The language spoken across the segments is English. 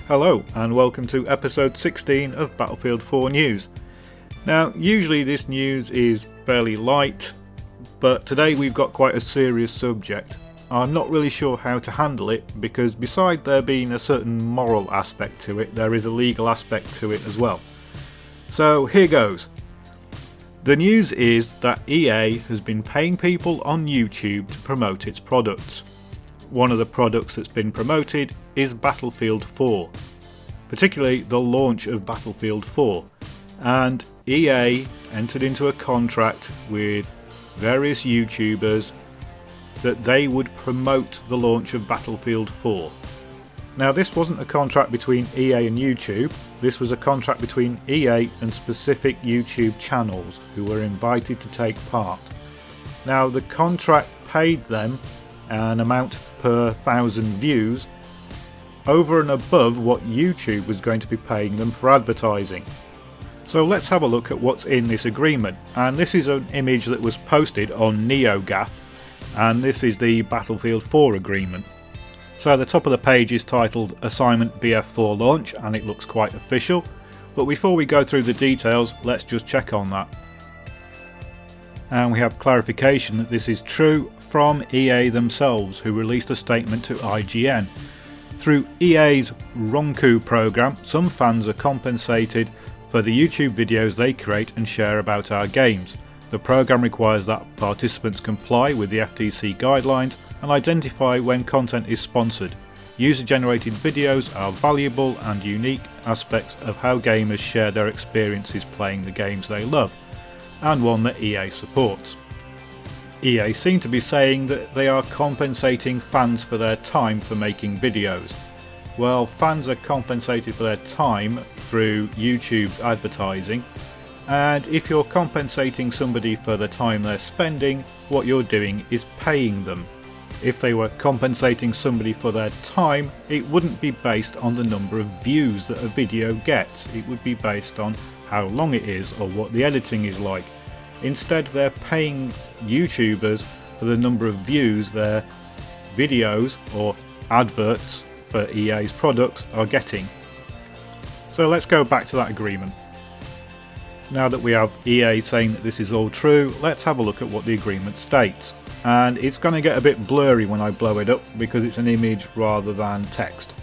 Hello and welcome to episode 16 of Battlefield 4 News. Now usually this news is fairly light, but today we've got quite a serious subject. I'm not really sure how to handle it because beside there being a certain moral aspect to it, there is a legal aspect to it as well. So here goes. The news is that EA has been paying people on YouTube to promote its products. One of the products that's been promoted is Battlefield 4, particularly the launch of Battlefield 4, and EA entered into a contract with various YouTubers that they would promote the launch of Battlefield 4. Now this wasn't a contract between EA and YouTube, this was a contract between EA and specific YouTube channels who were invited to take part. Now the contract paid them an amount per 1,000 views over and above what YouTube was going to be paying them for advertising. So let's have a look at what's in this agreement, and this is an image that was posted on NeoGAF, and this is the Battlefield 4 agreement. So the top of the page is titled Assignment BF4 Launch and it looks quite official, but before we go through the details let's just check on that. And we have clarification that this is true from EA themselves, who released a statement to IGN. Through EA's Ronku program, some fans are compensated for the YouTube videos they create and share about our games. The program requires that participants comply with the FTC Guidelines and identify when content is sponsored. User-generated videos are valuable and unique aspects of how gamers share their experiences playing the games they love, and one that EA supports. EA seem to be saying that they are compensating fans for their time for making videos. Well, fans are compensated for their time through YouTube's advertising, and if you're compensating somebody for the time they're spending, what you're doing is paying them. If they were compensating somebody for their time, it wouldn't be based on the number of views that a video gets, it would be based on how long it is or what the editing is like. Instead they're paying YouTubers for the number of views their videos or adverts for EA's products are getting. So let's go back to that agreement. Now that we have EA saying that this is all true, let's have a look at what the agreement states. And it's going to get a bit blurry when I blow it up because it's an image rather than text.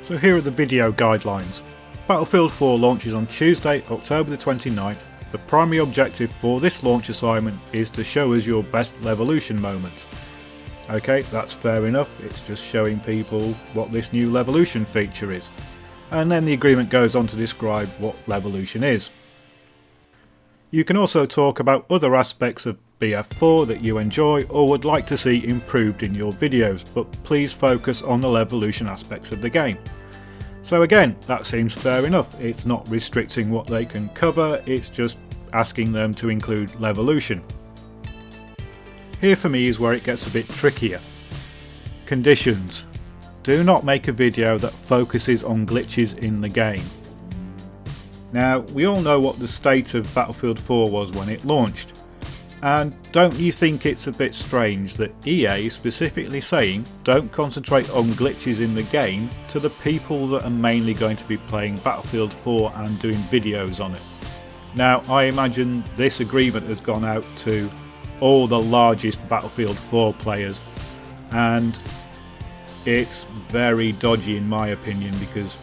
So here are the video guidelines. Battlefield 4 launches on Tuesday, October the 29th. The primary objective for this launch assignment is to show us your best Levolution moment. Okay, that's fair enough, it's just showing people what this new Levolution feature is. And then the agreement goes on to describe what Levolution is. You can also talk about other aspects of BF4 that you enjoy or would like to see improved in your videos, but please focus on the Levolution aspects of the game. So again, that seems fair enough. It's not restricting what they can cover, it's just asking them to include Levolution. Here for me is where it gets a bit trickier. Conditions. Do not make a video that focuses on glitches in the game. Now, we all know what the state of Battlefield 4 was when it launched. And don't you think it's a bit strange that EA is specifically saying don't concentrate on glitches in the game to the people that are mainly going to be playing Battlefield 4 and doing videos on it? Now I imagine this agreement has gone out to all the largest Battlefield 4 players, and it's very dodgy in my opinion because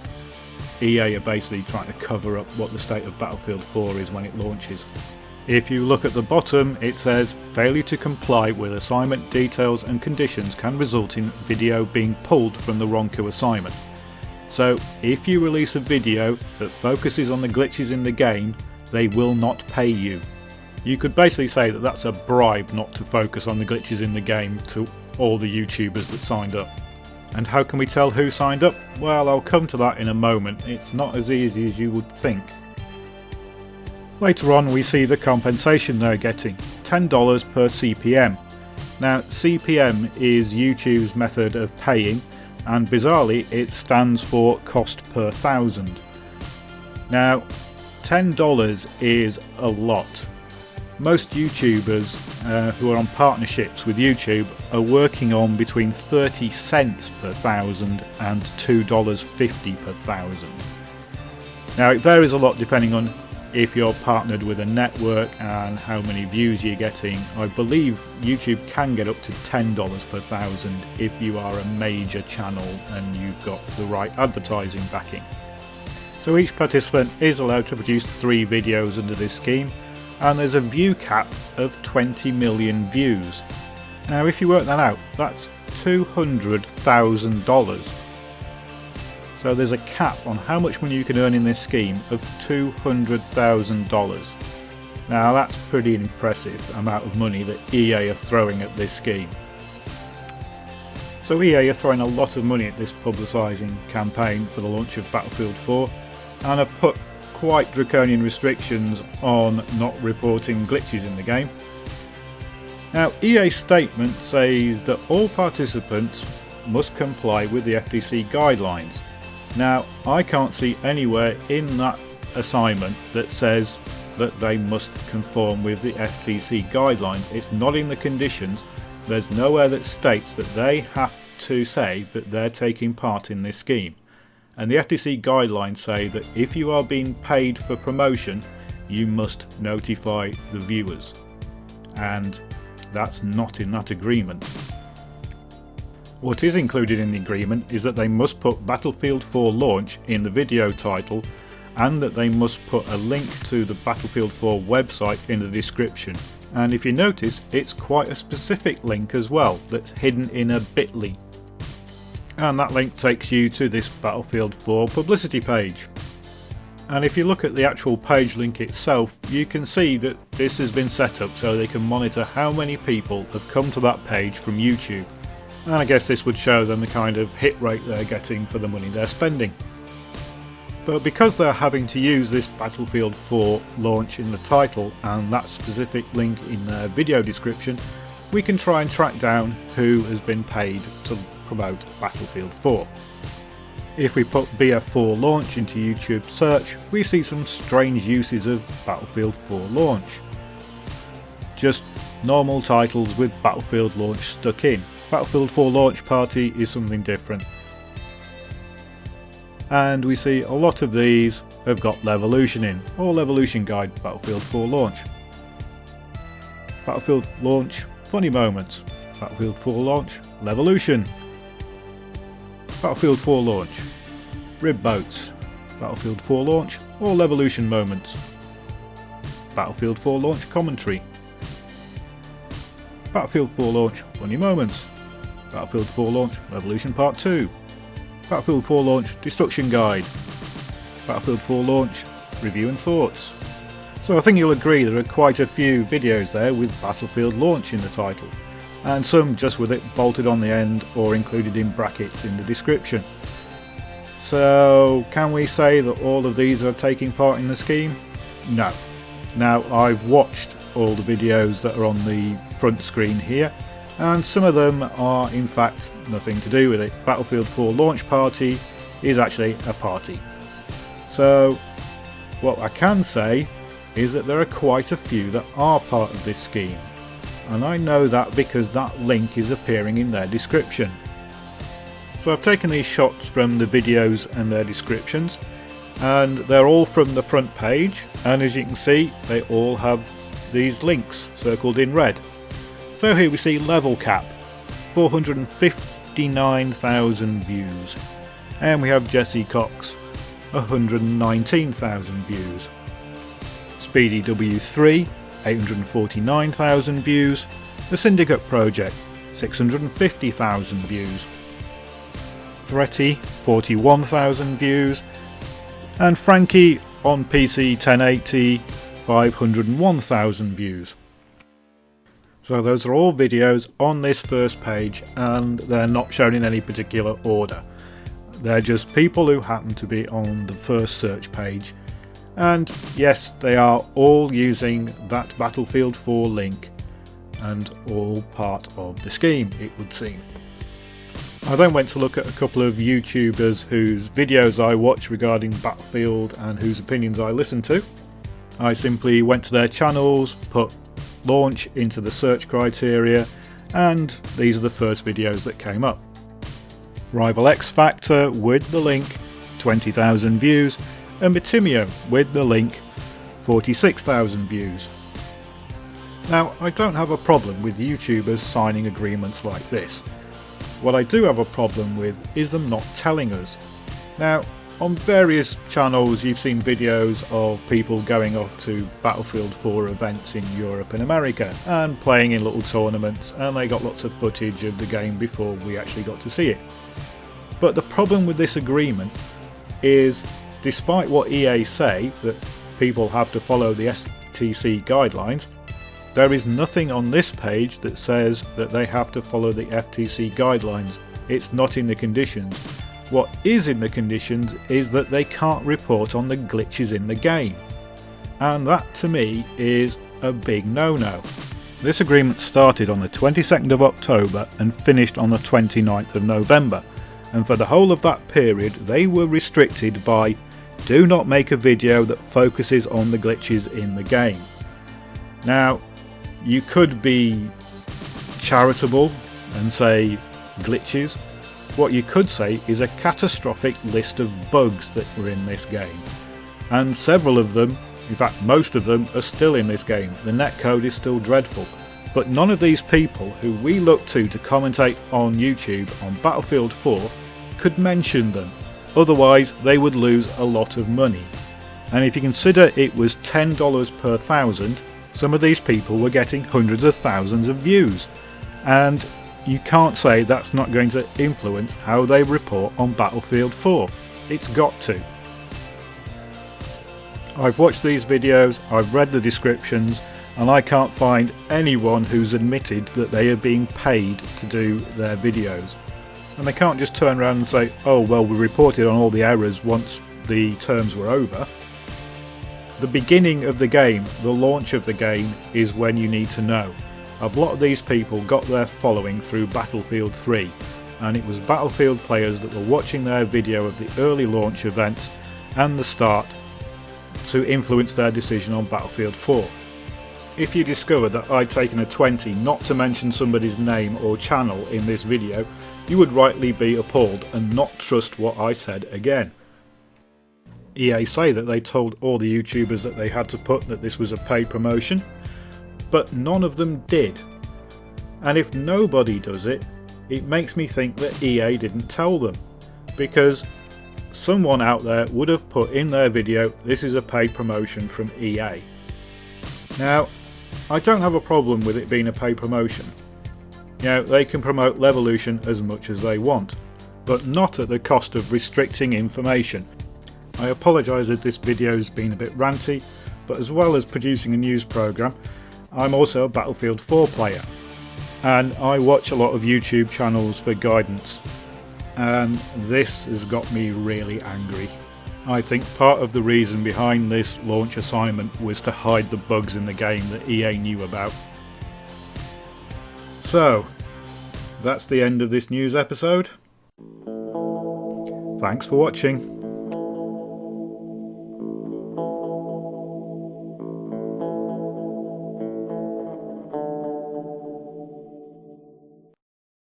EA are basically trying to cover up what the state of Battlefield 4 is when it launches. If you look at the bottom, it says failure to comply with assignment details and conditions can result in video being pulled from the Ronku assignment. So if you release a video that focuses on the glitches in the game, they will not pay you. You could basically say that that's a bribe not to focus on the glitches in the game to all the YouTubers that signed up. And how can we tell who signed up? Well, I'll come to that in a moment. It's not as easy as you would think. Later on we see the compensation they're getting, $10 per CPM. Now CPM is YouTube's method of paying, and bizarrely it stands for cost per 1,000. Now $10 is a lot. most YouTubers who are on partnerships with YouTube are working on between 30 cents per thousand and $2.50 per thousand. Now it varies a lot depending on if you're partnered with a network and how many views you're getting. I believe YouTube can get up to $10 per thousand if you are a major channel and you've got the right advertising backing. So each participant is allowed to produce 3 videos under this scheme, and there's a view cap of 20 million views. Now if you work that out, that's $200,000. So there's a cap on how much money you can earn in this scheme of $200,000. Now that's pretty impressive amount of money that EA are throwing at this scheme. So EA are throwing a lot of money at this publicising campaign for the launch of Battlefield 4 and have put quite draconian restrictions on not reporting glitches in the game. Now EA's statement says that all participants must comply with the FTC Guidelines. Now I can't see anywhere in that assignment that says that they must conform with the FTC Guidelines. It's not in the conditions. There's nowhere that states that they have to say that they're taking part in this scheme. And the FTC Guidelines say that if you are being paid for promotion, you must notify the viewers. And that's not in that agreement. What is included in the agreement is that they must put Battlefield 4 launch in the video title, and that they must put a link to the Battlefield 4 website in the description. And if you notice, it's quite a specific link as well that's hidden in a bit.ly. And that link takes you to this Battlefield 4 publicity page. And if you look at the actual page link itself, you can see that this has been set up so they can monitor how many people have come to that page from YouTube. And I guess this would show them the kind of hit rate they're getting for the money they're spending. But because they're having to use this Battlefield 4 launch in the title and that specific link in their video description, we can try and track down who has been paid to promote Battlefield 4. If we put BF4 launch into YouTube search, we see some strange uses of Battlefield 4 launch. Just normal titles with Battlefield launch stuck in. Battlefield 4 launch party is something different. And we see a lot of these have got Levolution in, or Levolution Guide Battlefield 4 launch. Battlefield launch funny moments. Battlefield 4 launch Levolution. Battlefield 4 launch rib boats. Battlefield 4 launch or Levolution moments. Battlefield 4 launch commentary. Battlefield 4 launch funny moments. Battlefield 4 launch Levolution Part 2. Battlefield 4 launch Destruction Guide. Battlefield 4 launch Review and Thoughts. So I think you'll agree there are quite a few videos there with Battlefield launch in the title, and some just with it bolted on the end or included in brackets in the description. So can we say that all of these are taking part in the scheme? No. Now I've watched all the videos that are on the front screen here, and some of them are in fact nothing to do with it. Battlefield 4 launch party is actually a party. So what I can say is that there are quite a few that are part of this scheme, and I know that because that link is appearing in their description. So I've taken these shots from the videos and their descriptions, and they're all from the front page, and as you can see they all have these links circled in red. So here we see level cap, 459,000 views, and we have Jesse Cox, 119,000 views. Speedy W3, 849,000 views. The Syndicate Project, 650,000 views. Threaty, 41,000 views. And Frankie on PC 1080, 501,000 views. So those are all videos on this first page, and they're not shown in any particular order. They're just people who happen to be on the first search page. And yes, they are all using that Battlefield 4 link, and all part of the scheme, it would seem. I then went to look at a couple of YouTubers whose videos I watch regarding Battlefield and whose opinions I listen to. I simply went to their channels, put launch into the search criteria, and these are the first videos that came up. Rival X Factor with the link 20,000 views, and Bitimio with the link 46,000 views. Now, I don't have a problem with YouTubers signing agreements like this. What I do have a problem with is them not telling us. Now, on various channels you've seen videos of people going off to Battlefield 4 events in Europe and America and playing in little tournaments, and they got lots of footage of the game before we actually got to see it. But the problem with this agreement is, despite what EA say that people have to follow the FTC guidelines, there is nothing on this page that says that they have to follow the FTC guidelines. It's not in the conditions. What is in the conditions is that they can't report on the glitches in the game. And that to me is a big no-no. This agreement started on the 22nd of October and finished on the 29th of November. And for the whole of that period they were restricted by do not make a video that focuses on the glitches in the game. Now, you could be charitable and say glitches. What you could say is a catastrophic list of bugs that were in this game. And several of them, in fact most of them, are still in this game. The netcode is still dreadful. But none of these people who we look to commentate on YouTube on Battlefield 4 could mention them. Otherwise they would lose a lot of money. And if you consider it was $10 per thousand, some of these people were getting hundreds of thousands of views, and you can't say that's not going to influence how they report on Battlefield 4. It's got to. I've watched these videos, I've read the descriptions, and I can't find anyone who's admitted that they are being paid to do their videos. And they can't just turn around and say, oh well, we reported on all the errors once the terms were over. The beginning of the game, the launch of the game, is when you need to know. A lot of these people got their following through Battlefield 3, and it was Battlefield players that were watching their video of the early launch events and the start to influence their decision on Battlefield 4. If you discovered that I'd taken a 20 not to mention somebody's name or channel in this video, you would rightly be appalled and not trust what I said again. EA say that they told all the YouTubers that they had to put that this was a paid promotion, but none of them did. And if nobody does it, it makes me think that EA didn't tell them, because someone out there would have put in their video, this is a paid promotion from EA. Now, I don't have a problem with it being a paid promotion. You know, they can promote Levolution as much as they want, but not at the cost of restricting information. I apologise if this video has been a bit ranty, but as well as producing a news programme, I'm also a Battlefield 4 player, and I watch a lot of YouTube channels for guidance, and this has got me really angry. I think part of the reason behind this launch assignment was to hide the bugs in the game that EA knew about. So, that's the end of this news episode. Thanks for watching.